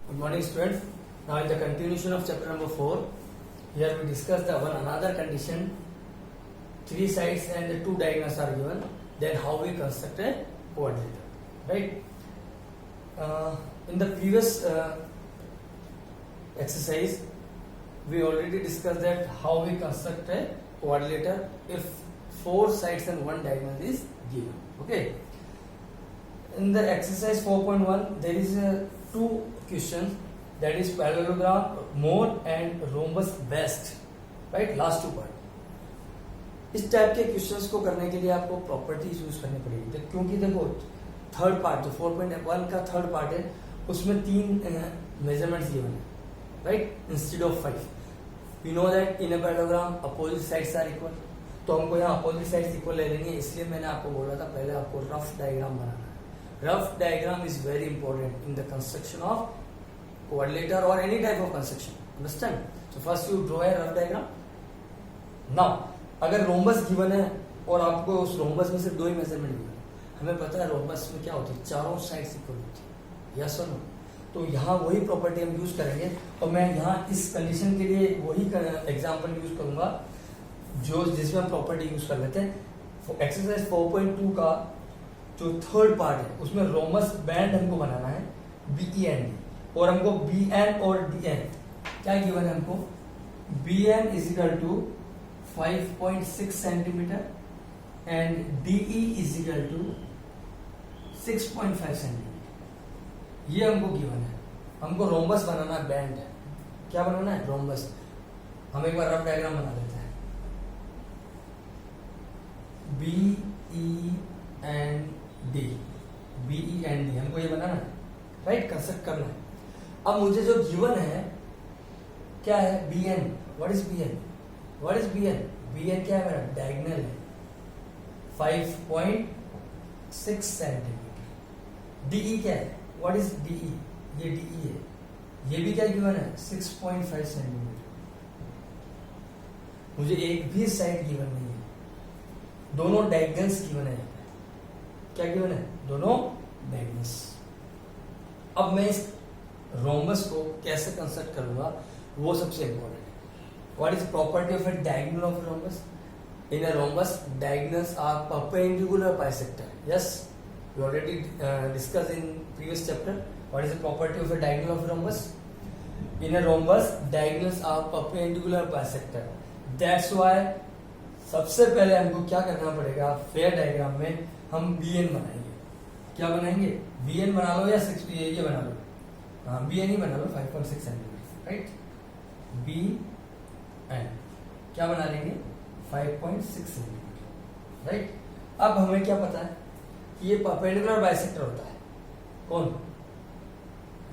Good morning, students. Now, in the continuation of chapter number 4, here we discuss the one another condition. Three sides and the two diagonals are given. Then, how we construct a quadrilateral, right? In the previous exercise, we already discussed that how we construct a quadrilateral if four sides and one diagonal is given. Okay. In the exercise 4.1, there is two questions, that is parallelogram mode and rhombus best, right? Last two part. इस type के questions को करने के लिए आपको properties use करनी पड़ेगी, तो क्योंकि देखो थर्ड पार्ट जो 4.1 का थर्ड पार्ट है उसमें तीन मेजरमेंट्स गिवन है, right, instead of 5. We know that in a parallelogram opposite sides are equal, तो हमको यहाँ अपोजिट साइड्स इक्वल ले लेनी है. इसलिए मैंने आपको बोला था पहले आपको रफ डायग्राम बनाना है. Rough diagram is very important in the construction of quadrilateral or any type of construction. Understand? So first you draw a rough diagram. Now, अगर रोम्बस गिवन है और आपको उस रोम्बस में सिर्फ दो ही मेजरमेंट गिवन है, हमें पता है रोम्बस में क्या होती है, चारों साइड्स इक्वल होती है, यस और नो. तो यहाँ वही प्रॉपर्टी हम यूज करेंगे और मैं यहाँ इस कंडीशन के लिए वही एग्जांपल यूज करूंगा जो जिसमें हम प्रॉपर्टी यूज कर लेते हैं. एक्सरसाइज 4.2 का जो थर्ड पार्ट है उसमें रोमस बैंड हमको बनाना है बी एन डी, और हमको बी एन और डी एन क्या गिवन है, हमको B N is equal to 5.6 centimetre and DE is equal to 6.5 centimetre. ये हमको गिवन है. हमको रोमबस बनाना है, बैंड है, क्या बनाना है, रोमबस. हम एक बार रफ डायग्राम बना लेते हैं. B E and D, BE and D हमको ये बनाना है, राइट, कंस्ट्रक्ट करना है. अब मुझे जो गिवन है क्या है, B N. What is B N, what is B N, B N क्या है मेरा, डायगोनल है 5.6 सेंटीमीटर. डीई क्या है, व्हाट इज डीई, ये डीई है. ये भी क्या गिवन है, 6.5 सेंटीमीटर. मुझे एक भी साइड गिवन नहीं है, दोनों डायगोनल्स गिवन है. क्या गिवन है, दोनों डायगोनल्स. अब मैं इस रोम्बस को कैसे कंस्ट्रक्ट करूंगा वो सबसे इंपॉर्टेंट है. What is property of a diagonal of rhombus. In a rhombus diagonals are perpendicular bisector. Yes, we already discuss in previous chapter. What is the property of a diagonal of rhombus. In a rhombus diagonals are perpendicular bisector. That's why सबसे पहले हमको क्या करना पड़ेगा, fair diagram में हम B N बनाएंगे. क्या बनाएंगे, बी एन बना लो या ये बना लो, हाँ बी एन ही बना लो 5.6 सेंटीमीटर, राइट. बी एन क्या बना लेंगे, 5.6 सेंटीमीटर, राइट. अब हमें क्या पता है कि ये परपेंडिकुलर बाइसेक्टर होता है. कौन,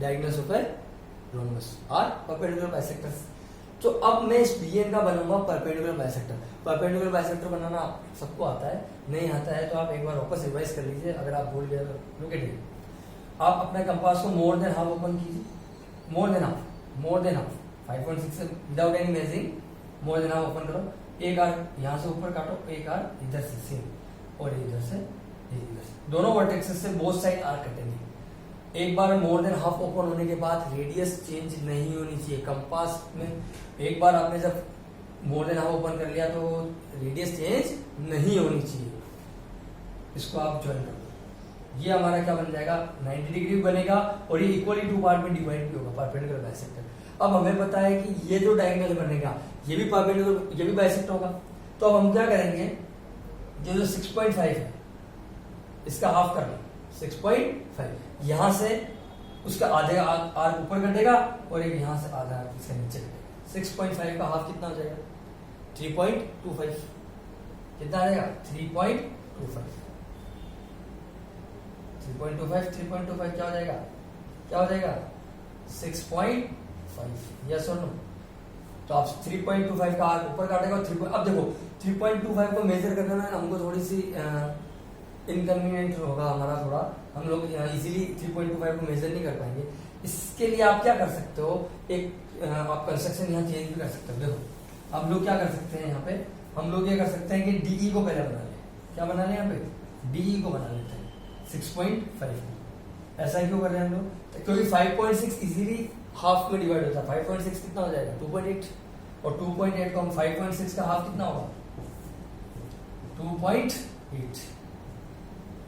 diagonals of a rhombus are perpendicular bisectors. तो अब मैं इस बी एन का बनाऊंगा परपेंडिकुलर बाइसेक्टर. परपेंडिकुलर बाइसेक्टर बनाना सबको आता है, नहीं आता है तो आप एक बार वापस रिवाइज कर लीजिए. अगर आप भूल गए तो लुक एट इट. आप अपने कंपास को मोर देन हाफ ओपन कीजिए, more than half, more than half 5.6 से without any measuring more than half open करो. एक आर यहाँ से ऊपर काटो, एक आर इधर से सेम, और इधर से इधर से, दोनों वर्टेक्सेस से बोथ साइड आर कटेंगे. एक बार मोर देन हाफ ओपन होने के बाद रेडियस चेंज नहीं होनी चाहिए कंपास में. एक बार आपने जब मोर देन हाफ ओपन कर लिया तो रेडियस चेंज नहीं होनी चाहिए. इसको आप ज्वाइन कर दो. ये हमारा क्या बन जाएगा, 90 डिग्री बनेगा और ये इक्वली टू पार्ट में डिवाइड भी होगा, परपेंडिकुलर बाइसेक्टर. अब हमें पता है कि ये जो डायगोनल बनेगा ये भी परपेंडिकुलर, ये भी बाइसेक्टर होगा. तो अब हम क्या करेंगे, ये जो 6.5 है इसका हाफ कर लो, 6.5. यहां से उसका आधे आर ऊपर कटेगा और एक यहां से आधा आर इसके नीचे कटेगा. 6.5 का हाफ कितना हो जाएगा, 3.25. कितना आ जाएगा, 3.25. 3.25 क्या हो जाएगा, क्या हो जाएगा, 6.5. यस और नो. तो आप 3.25 का आर ऊपर काटेगा. अब देखो 3.25 को मेजर करने में हमको थोड़ी सी इनकन्वीनियंट होगा हमारा, थोड़ा हम लोग इजीली 3.25 को मेजर नहीं कर पाएंगे. इसके लिए आप क्या कर सकते हो, एक आप कंस्ट्रक्शन यहाँ चेंज भी कर सकते हो. देखो हम लोग क्या कर सकते हैं, यहाँ पे हम लोग ये कर सकते हैं कि डीई को पहले बना लें. क्या बना लें, यहाँ पे डीई को बना लेते हैं 6.5. ऐसा क्यों कर रहे हैं हम लोग? क्योंकि 5.6 इजीली हाफ में डिवाइड होता है 5.6 कितना हो जाएगा 2.8 और 2.8 को हम 5.6 का हाफ कितना होगा 2.8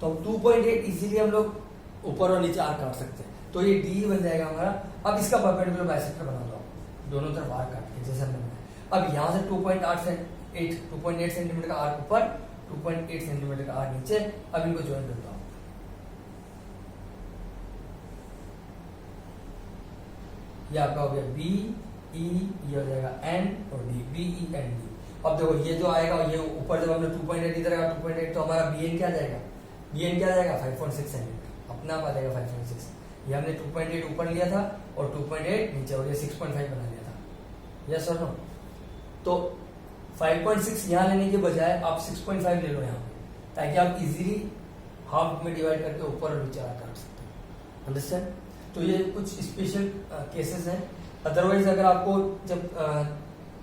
तो 2.8 इजीली हम लोग ऊपर और नीचे आर काट सकते हैं तो ये डी बन जाएगा हमारा। अब इसका परपेंडिकुलर बाइसेक्टर बना दो दोनों तरफ आर काट के जैसे हमने बनाया। अब यहाँ से 2.8 सेंटीमीटर का आर ऊपर 2.8 सेंटीमीटर का आर नीचे। अब इनको ज्वाइन करता हूँ ये आपका हो गया बी ई ये हो जाएगा एन और D B E N D. अब देखो ये जो आएगा ये ऊपर जब हमने 2.8 इधर आएगा 2.8 तो हमारा बी एन क्या जाएगा 5.6 सेंटीमीटर अपना आप आ जाएगा 5.6। ये हमने 2.8 ऊपर लिया था और 2.8 नीचे और ये 6.5 बना लिया था यस और नो। तो 5.6 यहाँ लेने के बजाय आप 6.5 ले लो यहाँ पे ताकि आप इजीली हाफ में डिवाइड करके ऊपर और नीचे काट सकते हैं अंडरस्टैंड। तो ये कुछ स्पेशल केसेस हैं। अदरवाइज अगर आपको जब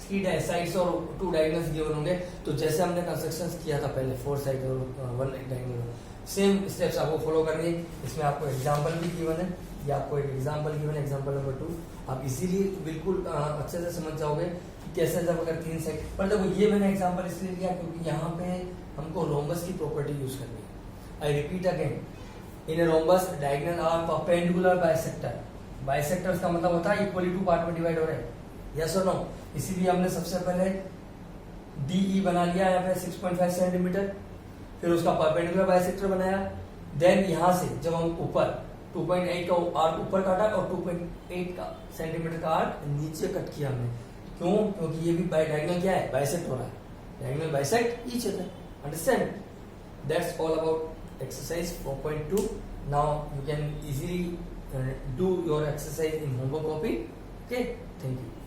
3 साइड्स और 2 डायगोनल्स गिवन होंगे तो जैसे हमने कंस्ट्रक्शन किया था पहले 4 साइड और 1 डायगोनल सेम स्टेप्स आपको फॉलो करनी है। इसमें आपको एग्जांपल भी गिवन है या आपको एक एग्जांपल गिवन है एग्जांपल नंबर 2 आप इजीली बिल्कुल अच्छे से समझ जाओगे कि कैसे जब अगर 3 साइड पर देखो ये मैंने एग्जांपल इसलिए लिया क्योंकि यहाँ पे हमको रोम्बस की प्रॉपर्टी यूज करनी है। I repeat again in a rhombus diagonal are perpendicular bisector. Bisectors का मतलब होता है इक्वली 2 पार्ट में डिवाइड हो रहे हैं यस और नो। इसीलिए हमने सबसे पहले डीई बना लिया यहाँ पे 6.5 सेंटीमीटर फिर उसका परपेंडिकुलर बाइसेक्टर बनाया। देन यहाँ से जब हम ऊपर 2.8 का आर्क ऊपर काटा और 2.8 का सेंटीमीटर का आर्क नीचे कट किया हमने। क्यों क्योंकि ये भी डायगोनल क्या है बाइसेक्ट हो रहा है diagonal bisect each other understand. That's all about exercise 4.2. Now you can easily do your exercise in homework copy. Okay, thank you.